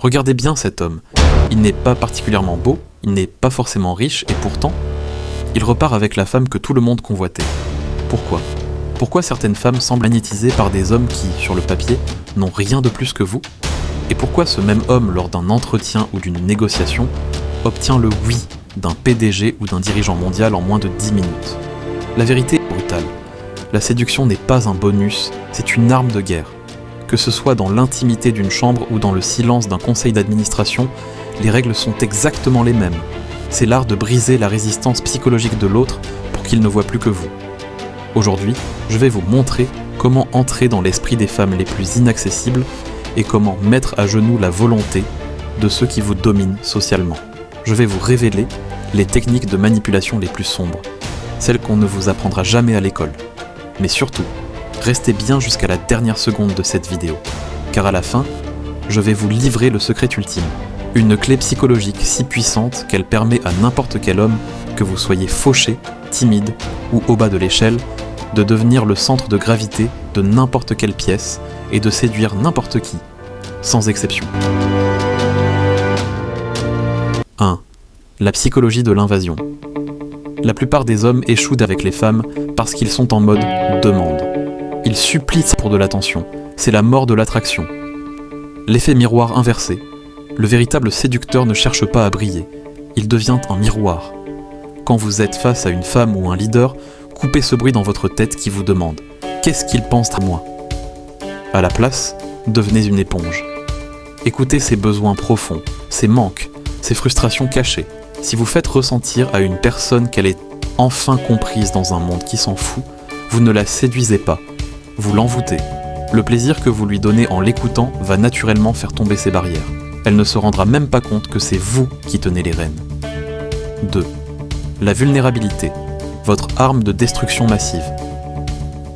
Regardez bien cet homme. Il n'est pas particulièrement beau, il n'est pas forcément riche, et pourtant, il repart avec la femme que tout le monde convoitait. Pourquoi ? Pourquoi certaines femmes semblent magnétisées par des hommes qui, sur le papier, n'ont rien de plus que vous ? Et pourquoi ce même homme, lors d'un entretien ou d'une négociation, obtient le oui d'un PDG ou d'un dirigeant mondial en moins de 10 minutes ? La vérité est brutale. La séduction n'est pas un bonus, c'est une arme de guerre. Que ce soit dans l'intimité d'une chambre ou dans le silence d'un conseil d'administration, les règles sont exactement les mêmes. C'est l'art de briser la résistance psychologique de l'autre pour qu'il ne voit plus que vous. Aujourd'hui, je vais vous montrer comment entrer dans l'esprit des femmes les plus inaccessibles et comment mettre à genoux la volonté de ceux qui vous dominent socialement. Je vais vous révéler les techniques de manipulation les plus sombres, celles qu'on ne vous apprendra jamais à l'école. Mais surtout, restez bien jusqu'à la dernière seconde de cette vidéo, car à la fin, je vais vous livrer le secret ultime, une clé psychologique si puissante qu'elle permet à n'importe quel homme, que vous soyez fauché, timide ou au bas de l'échelle, de devenir le centre de gravité de n'importe quelle pièce et de séduire n'importe qui, sans exception. 1. La psychologie de l'invasion. La plupart des hommes échouent avec les femmes parce qu'ils sont en mode demande. Ils supplient pour de l'attention, c'est la mort de l'attraction. L'effet miroir inversé. Le véritable séducteur ne cherche pas à briller, il devient un miroir. Quand vous êtes face à une femme ou un leader, coupez ce bruit dans votre tête qui vous demande « Qu'est-ce qu'il pense à moi ?» À la place, devenez une éponge. Écoutez ses besoins profonds, ses manques, ses frustrations cachées. Si vous faites ressentir à une personne qu'elle est enfin comprise dans un monde qui s'en fout, vous ne la séduisez pas, vous l'envoûtez. Le plaisir que vous lui donnez en l'écoutant va naturellement faire tomber ses barrières. Elle ne se rendra même pas compte que c'est vous qui tenez les rênes. 2. La vulnérabilité, votre arme de destruction massive.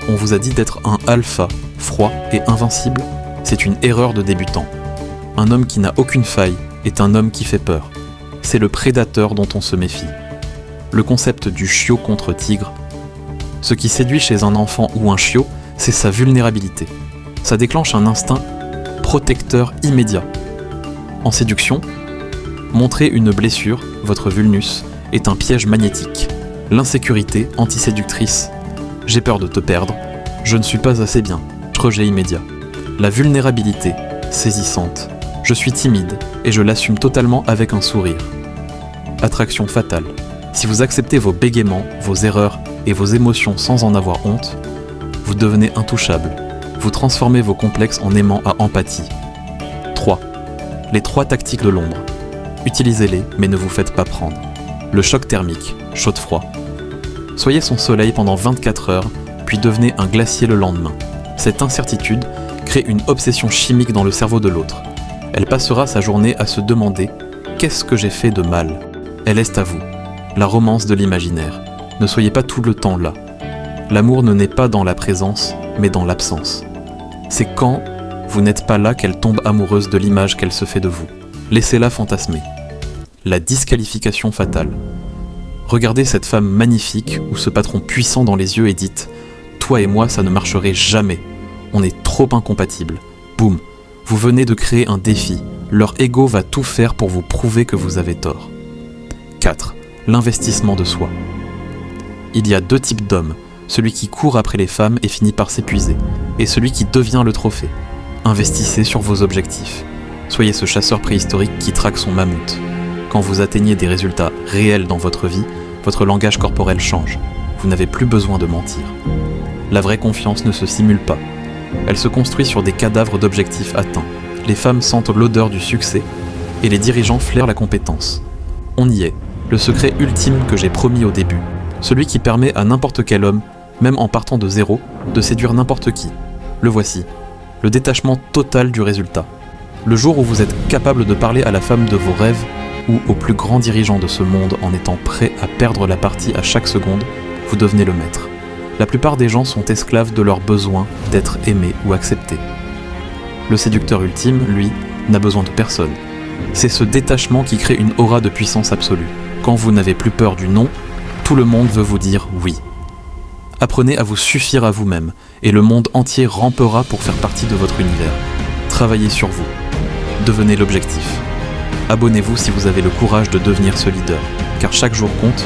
On vous a dit d'être un alpha, froid et invincible, c'est une erreur de débutant. Un homme qui n'a aucune faille est un homme qui fait peur. C'est le prédateur dont on se méfie. Le concept du chiot contre tigre. Ce qui séduit chez un enfant ou un chiot, c'est sa vulnérabilité. Ça déclenche un instinct protecteur immédiat. En séduction, montrer une blessure, votre vulnus, est un piège magnétique. L'insécurité antiséductrice. J'ai peur de te perdre. Je ne suis pas assez bien. Rejet immédiat. La vulnérabilité, saisissante. Je suis timide et je l'assume totalement avec un sourire. Attraction fatale. Si vous acceptez vos bégaiements, vos erreurs et vos émotions sans en avoir honte, vous devenez intouchable. Vous transformez vos complexes en aimants à empathie. 3. Les 3 tactiques de l'ombre. Utilisez-les, mais ne vous faites pas prendre. Le choc thermique, chaud-froid. Soyez son soleil pendant 24 heures, puis devenez un glacier le lendemain. Cette incertitude crée une obsession chimique dans le cerveau de l'autre. Elle passera sa journée à se demander « Qu'est-ce que j'ai fait de mal ?» Elle est à vous. La romance de l'imaginaire. Ne soyez pas tout le temps là. L'amour ne naît pas dans la présence, mais dans l'absence. C'est quand vous n'êtes pas là qu'elle tombe amoureuse de l'image qu'elle se fait de vous. Laissez-la fantasmer. La disqualification fatale. Regardez cette femme magnifique ou ce patron puissant dans les yeux et dites « Toi et moi, ça ne marcherait jamais. On est trop incompatibles. » Boum. Vous venez de créer un défi. Leur ego va tout faire pour vous prouver que vous avez tort. 4. L'investissement de soi. Il y a 2 types d'hommes. Celui qui court après les femmes et finit par s'épuiser, et celui qui devient le trophée. Investissez sur vos objectifs. Soyez ce chasseur préhistorique qui traque son mammouth. Quand vous atteignez des résultats réels dans votre vie, votre langage corporel change. Vous n'avez plus besoin de mentir. La vraie confiance ne se simule pas. Elle se construit sur des cadavres d'objectifs atteints. Les femmes sentent l'odeur du succès et les dirigeants flairent la compétence. On y est, le secret ultime que j'ai promis au début. Celui qui permet à n'importe quel homme, même en partant de zéro, de séduire n'importe qui. Le voici. Le détachement total du résultat. Le jour où vous êtes capable de parler à la femme de vos rêves ou au plus grand dirigeant de ce monde en étant prêt à perdre la partie à chaque seconde, vous devenez le maître. La plupart des gens sont esclaves de leur besoin d'être aimés ou acceptés. Le séducteur ultime, lui, n'a besoin de personne. C'est ce détachement qui crée une aura de puissance absolue. Quand vous n'avez plus peur du non, tout le monde veut vous dire oui. Apprenez à vous suffire à vous-même, et le monde entier rampera pour faire partie de votre univers. Travaillez sur vous. Devenez l'objectif. Abonnez-vous si vous avez le courage de devenir ce leader, car chaque jour compte